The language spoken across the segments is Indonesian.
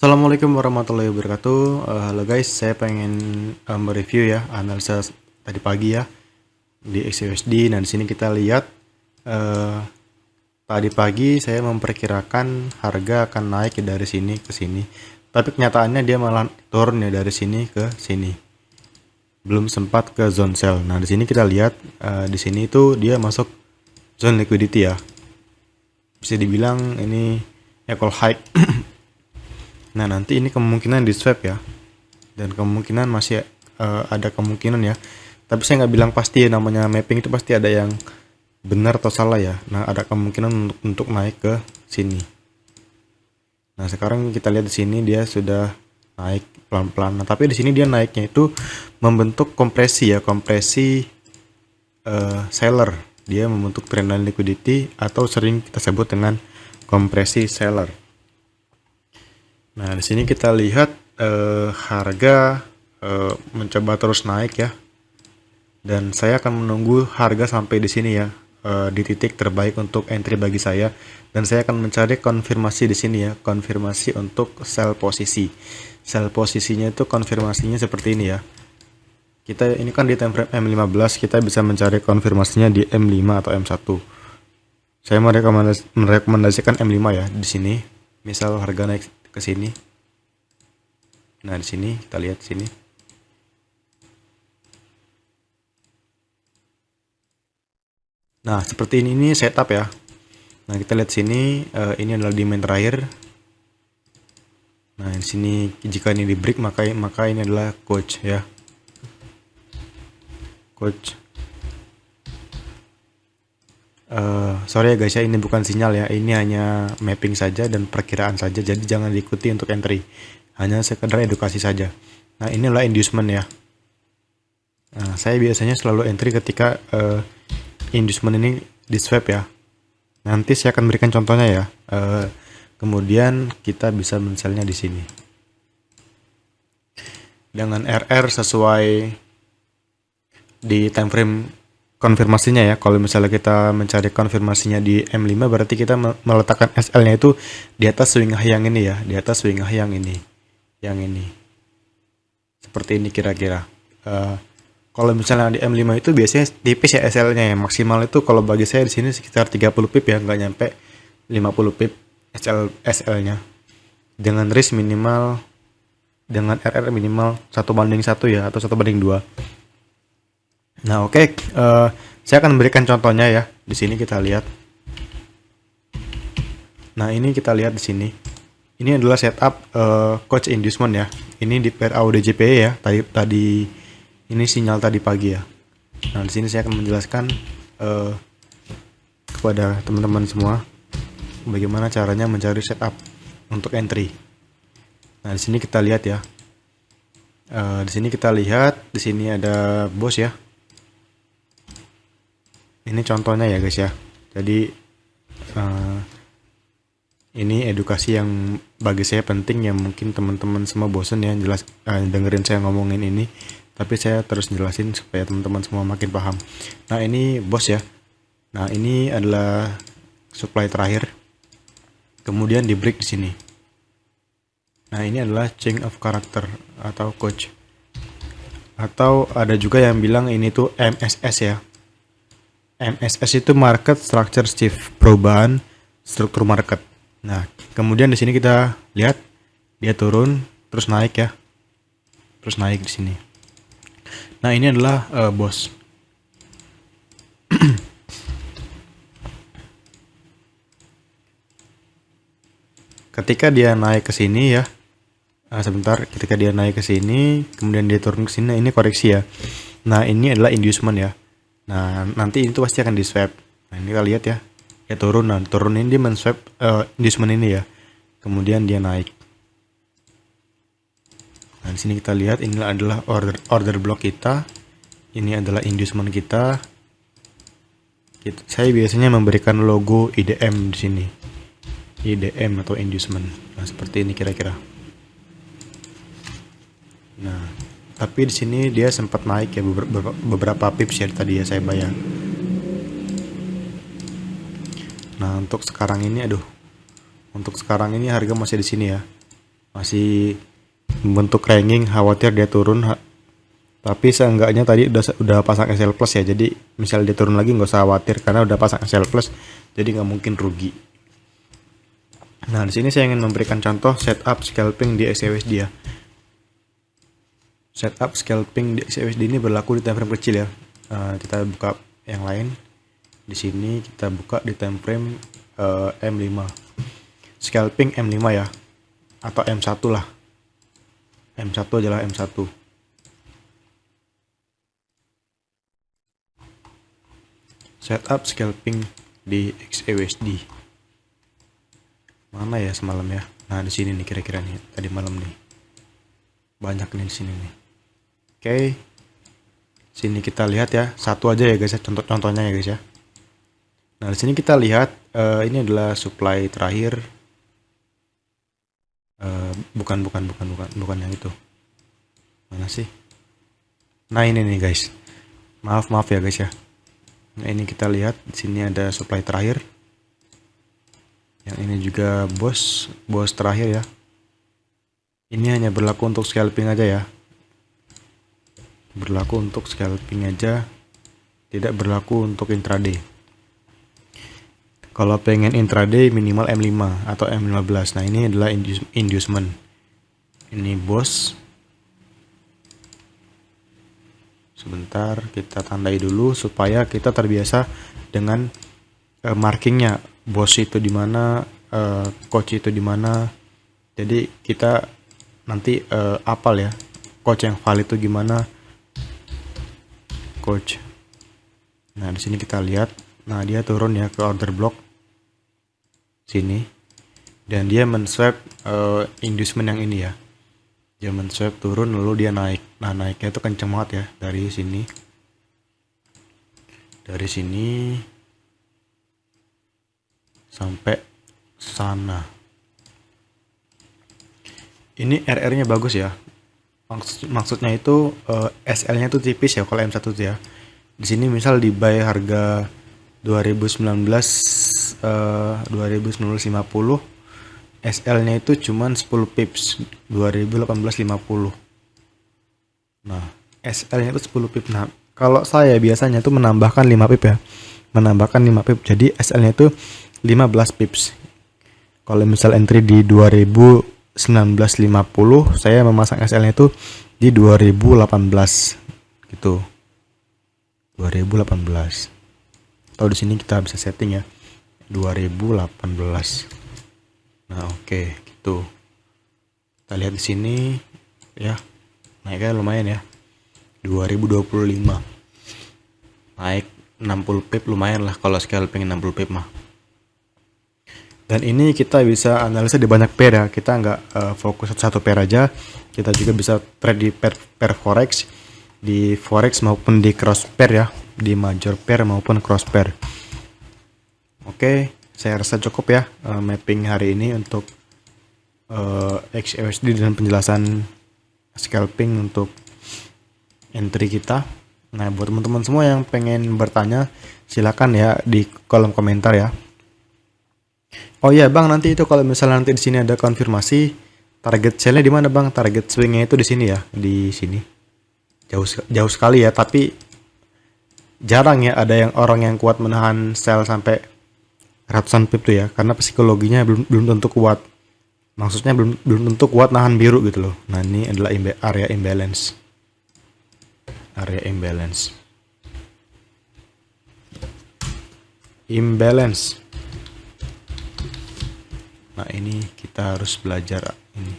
Assalamualaikum warahmatullahi wabarakatuh. Halo guys, saya pengen mereview ya analisa tadi pagi ya di XUSD. Nah di sini kita lihat eh, tadi pagi saya memperkirakan harga akan naik dari sini ke sini, tapi kenyataannya dia malah turun ya dari sini ke sini. Belum sempat ke zone sell. Nah di sini kita lihat di sini itu dia masuk zone liquidity ya. Bisa dibilang ini equal high. Nah, nanti ini kemungkinan di swap ya. Dan kemungkinan masih ada kemungkinan ya. Tapi saya nggak bilang pasti ya, namanya mapping itu pasti ada yang benar atau salah ya. Nah, ada kemungkinan untuk naik ke sini. Nah, sekarang kita lihat di sini dia sudah naik pelan-pelan. Nah, tapi di sini dia naiknya itu membentuk kompresi ya, kompresi seller. Dia membentuk trendline liquidity atau sering kita sebut dengan kompresi seller. Nah, di sini kita lihat harga mencoba terus naik ya. Dan saya akan menunggu harga sampai di sini ya, di titik terbaik untuk entry bagi saya. Dan saya akan mencari konfirmasi di sini ya, konfirmasi untuk sell posisi. Sell posisinya itu konfirmasinya seperti ini ya. Kita ini kan di time frame M15, kita bisa mencari konfirmasinya di M5 atau M1. Saya merekomendasikan M5 ya di sini. Misal harga naik ke sini. Nah, di sini kita lihat sini. Nah, seperti ini setup ya. Nah, kita lihat sini, ini adalah demand terakhir. Nah, di sini jika ini di break maka ini adalah coach ya. Coach. Sorry ya guys ya, ini bukan sinyal ya. Ini hanya mapping saja dan perkiraan saja. Jadi jangan diikuti untuk entry. Hanya sekedar edukasi saja. Nah, inilah inducement ya. Nah, saya biasanya selalu entry ketika inducement ini di swap ya. Nanti saya akan berikan contohnya ya. Kemudian kita bisa men-sell-nya di sini. Dengan RR sesuai di time frame konfirmasinya ya. Kalau misalnya kita mencari konfirmasinya di M5 berarti kita meletakkan SL-nya itu di atas swing high yang ini ya, di atas swing high yang ini. Yang ini. Seperti ini kira-kira. Kalau misalnya di M5 itu biasanya tipis ya SL-nya ya. Maksimal itu kalau bagi saya di sini sekitar 30 pip ya, nggak nyampe 50 pip SL-nya. Dengan risk minimal, dengan RR minimal 1:1 ya, atau 1:2. Nah, oke. Saya akan memberikan contohnya ya. Di sini kita lihat. Nah, ini kita lihat di sini. Ini adalah setup coach inducement ya. Ini di pair AUDJPE ya. Tadi ini sinyal tadi pagi ya. Nah, di sini saya akan menjelaskan kepada teman-teman semua bagaimana caranya mencari setup untuk entry. Nah, di sini kita lihat ya. Di sini kita lihat, di sini ada bos ya. Ini contohnya ya guys ya. Jadi ini edukasi yang bagi saya penting ya, mungkin teman-teman semua bosen ya jelas dengerin saya ngomongin ini, tapi saya terus jelasin supaya teman-teman semua makin paham. Nah, ini bos ya. Nah, ini adalah supply terakhir. Kemudian di break di sini. Nah, ini adalah change of character atau coach. Atau ada juga yang bilang ini tuh MSS ya. MSS itu market structure shift, perubahan struktur market. Nah, kemudian di sini kita lihat dia turun terus naik ya. Terus naik di sini. Nah, ini adalah bos. Ketika dia naik ke sini ya. Sebentar, ketika dia naik ke sini, kemudian dia turun ke sini, ini koreksi ya. Nah, ini adalah inducement ya. Nah, nanti itu pasti akan di swap. Nah, ini kita lihat ya. Ya turun, nah turunin dia men-swap inducement ini ya. Kemudian dia naik. Nah, di sini kita lihat ini adalah order block kita. Ini adalah inducement kita. Saya biasanya memberikan logo IDM di sini. IDM atau inducement. Nah, seperti ini kira-kira. Nah, tapi di sini dia sempat naik ya beberapa pips ya tadi ya saya bayar. Nah, untuk sekarang ini harga masih di sini ya. masih membentuk ranking, khawatir dia turun. Tapi seenggaknya tadi udah pasang SL Plus ya, jadi misal dia turun lagi nggak usah khawatir karena udah pasang SL Plus, jadi nggak mungkin rugi. Nah di sini saya ingin memberikan contoh setup scalping di XAUSD ya. Setup scalping di XAUSD ini berlaku di time frame kecil ya. Kita buka yang lain. Di sini kita buka di time frame M5. Scalping M5 ya, atau M1 lah. M1 adalah M1. Setup scalping di XAUSD. Mana ya semalam ya? Nah, di sini nih kira-kira nih, tadi malam nih. Banyak nih di sini nih. Oke. Sini kita lihat ya, satu aja ya guys ya, contohnya ya guys ya. Nah, di sini kita lihat ini adalah supply terakhir. Bukan yang itu. Mana sih? Nah, ini nih guys. Maaf ya guys ya. Nah, ini kita lihat di sini ada supply terakhir. Yang ini juga bos terakhir ya. Ini hanya berlaku untuk scalping aja ya. Berlaku untuk scalping aja, tidak berlaku untuk intraday. Kalau pengen intraday minimal M5 atau M15. Nah, ini adalah inducement. Ini bos. Sebentar kita tandai dulu supaya kita terbiasa dengan markingnya. Bos itu di mana, coach itu di mana. Jadi kita nanti apal ya. Coach yang valid itu gimana? Coach. Nah, di sini kita lihat. Nah, dia turun ya ke order block sini. Dan dia men-swap inducement yang ini ya. Dia men-swap turun lalu dia naik. Nah, naiknya itu kenceng banget ya dari sini. Dari sini sampai sana. Ini RR-nya bagus ya. Maksudnya itu SL-nya tuh tipis ya kalau M1 tuh ya. Di sini misal di buy harga 2019 2050, SL-nya itu cuman 10 pips 2018.50. Nah, SL-nya itu 10 pip. Nah, kalau saya biasanya tuh menambahkan 5 pip ya. Menambahkan 5 pip. Jadi SL-nya itu 15 pips. Kalau misal entry di 2019.50, saya memasang SL-nya itu di 2018 gitu. 2018. Atau di sini kita bisa setting ya 2018. Nah, oke, gitu. Kita lihat di sini ya. Naiknya lumayan ya. 2025. Naik 60 pip lumayan lah kalau scalping 60 pip mah. Dan ini kita bisa analisa di banyak pair ya. Kita nggak fokus satu pair aja. Kita juga bisa trade di pair forex, di forex maupun di cross pair ya, di major pair maupun cross pair. Oke, saya rasa cukup ya mapping hari ini untuk XAUSD dan penjelasan scalping untuk entry kita. Nah, buat teman-teman semua yang pengen bertanya, silakan ya di kolom komentar ya. Oh iya bang, nanti itu kalau misalnya nanti di sini ada konfirmasi target sell-nya di mana bang? Target swing-nya itu di sini ya, di sini. Jauh sekali ya, tapi jarang ya ada orang yang kuat menahan sell sampai ratusan pip tuh ya, karena psikologinya belum tentu kuat. Maksudnya belum tentu kuat nahan biru gitu loh. Nah, ini adalah area imbalance. Area imbalance. Imbalance. Nah, ini kita harus belajar ini.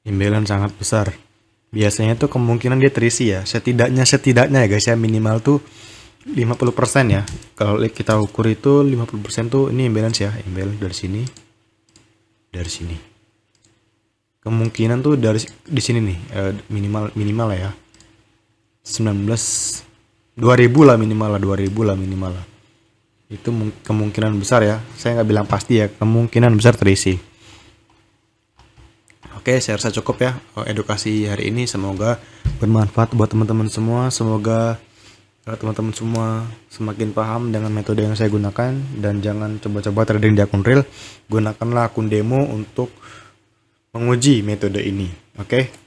Imbalance sangat besar. Biasanya tuh kemungkinan dia terisi ya. Setidaknya ya guys ya, minimal tuh 50% ya. Kalau kita ukur itu 50% tuh ini imbalance ya. Imbalance dari sini. Dari sini. Kemungkinan tuh dari di sini nih minimal lah ya. 2000 lah minimal lah. Itu kemungkinan besar ya. Saya nggak bilang pasti ya, kemungkinan besar terisi. Oke, saya rasa cukup ya edukasi hari ini. Semoga bermanfaat buat teman-teman semua. Semoga teman-teman semua semakin paham dengan metode yang saya gunakan, dan jangan coba-coba trading di akun real. Gunakanlah akun demo untuk menguji metode ini. Oke.